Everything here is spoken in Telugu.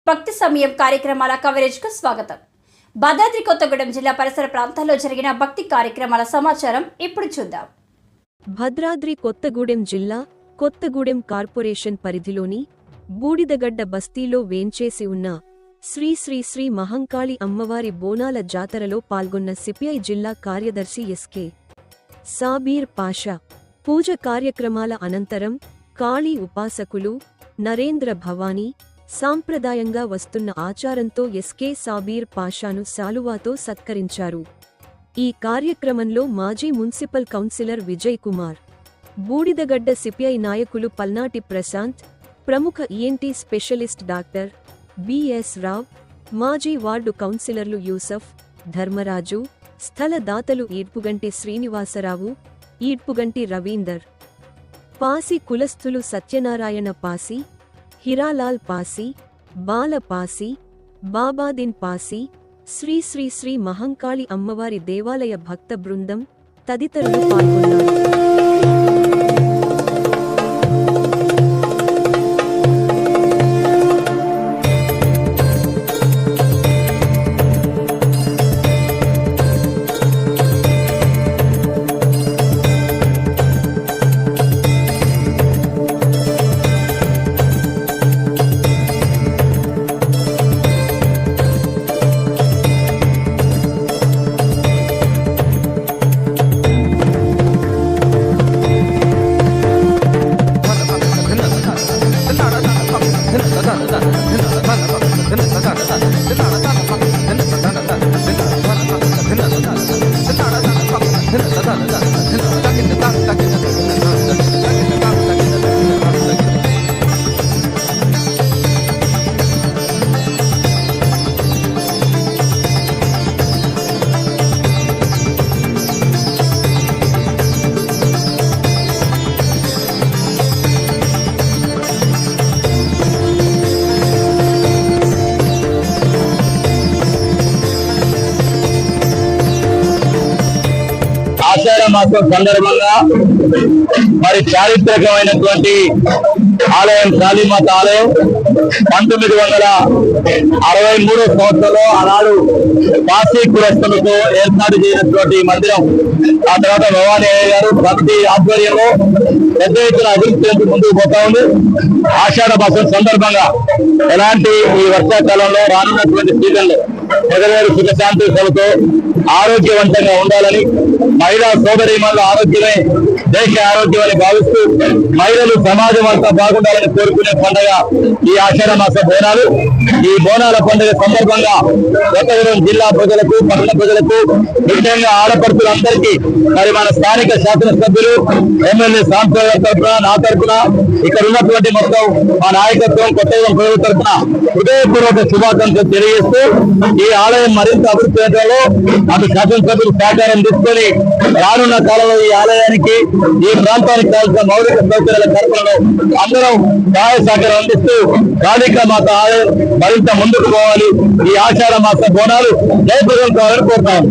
భక్తి సమయం కార్యక్రమాల కవరేజ్ కు స్వాగతం. భద్రాద్రి కొత్తగూడెం జిల్లా పరిసర ప్రాంతాల్లో జరిగిన భక్తి కార్యక్రమాల సమాచారం ఇప్పుడు చూద్దాం. భద్రాద్రి కొత్తగూడెం జిల్లా కొత్తగూడెం కార్పొరేషన్ పరిధిలోని బూడిదగడ్డ బస్తీలో వేంచేసి ఉన్న శ్రీ శ్రీ శ్రీ మహంకాళి అమ్మవారి బోనాల జాతరలో పాల్గొన్న సిపిఐ జిల్లా కార్యదర్శి ఎస్కే సాబీర్ పాషా పూజ కార్యక్రమాల అనంతరం కాళీ ఉపాసకులు నరేంద్ర భవానీ సాంప్రదాయంగా వస్తున్న ఆచారంతో ఎస్కే సాబీర్ పాషాను శాలువాతో సత్కరించారు. ఈ కార్యక్రమంలో మాజీ municipal councillor Vijay Kumar, Budidagadda CPI నాయకులు పల్నాటి ప్రశాంత్, ప్రముఖ ENT specialist doctor BS Rao, మాజీ వార్డు కౌన్సిలర్లు యూసఫ్, ధర్మరాజు, స్థల దాతలు ఈడ్పుగంటి శ్రీనివాసరావు, ఈడ్పుగంటి రవీందర్, పాసి కులస్థులు సత్యనారాయణ పాసి, హిరాలాల్ పాసి, బాల పాసి, బాబాదిన్ పాసి, శ్రీ శ్రీ శ్రీ మహంకాళి అమ్మవారి దేవాలయ భక్త బృందం తదితరులు పాల్గొన్నారు. ఆషాఢ మాసం సందర్భంగా మరి చారిత్రకమైనటువంటి ఆలయం కాళీమాత ఆలయం 1963 సంవత్సరంలో ఆనాడు పాసి కులస్తులతో ఏర్పాటు చేసినటువంటి మందిరం. ఆ తర్వాత భవానీ గారు భక్తి ఆధ్వర్యంలో పెద్ద ఎత్తున అభివృద్ధి ముందుకు పోతా ఉంది. ఆషాఢ మాసం సందర్భంగా ఎలాంటి ఈ వర్షాకాలంలో రానున్నటువంటి సీజన్లో ప్రజలు సుఖశాంతులతో ఆరోగ్యవంతంగా ఉండాలని, మహిళా సోదరీమణుల ఆరోగ్యమే దేశ ఆరోగ్యమని భావిస్తూ మహిళలు సమాజం అంతా బాగుండాలని కోరుకునే పండుగ ఈ ఆషాఢ మాస బోనాలు. ఈ బోనాల పండుగ సందర్భంగా కొత్తగూడెం జిల్లా ప్రజలకు, పట్టణ ప్రజలకు, ముఖ్యంగా ఆడపడుతులందరికీ మరి మన స్థానిక శాసనసభ్యులు, ఎమ్మెల్యే సాంప్రదాయ తరఫున, నా తరఫున, ఇక్కడ ఉన్నటువంటి మొత్తం మా నాయకత్వం, కొత్తగూడెం ప్రజల తరఫున హృదయపూర్వక శుభాకాంక్షలు తెలియజేస్తూ ఈ ఆలయం మరింత అభివృద్ధి చేయడంలో అటు శాసనసభ్యులు సహకారం తీసుకొని రానున్న కాలంలో ఈ ఆలయానికి, ఈ ప్రాంతానికి కావాల్సిన మౌలిక సౌకర్యాల కల్పనలో అందరం సహాయ సహకారం అందిస్తూ కాళికామాత ఆలయం మరింత ముందుకు పోవాలి. ఈ ఆషాఢ మాస బోనాలు జయప్రదం కావాలని కోరుతాం.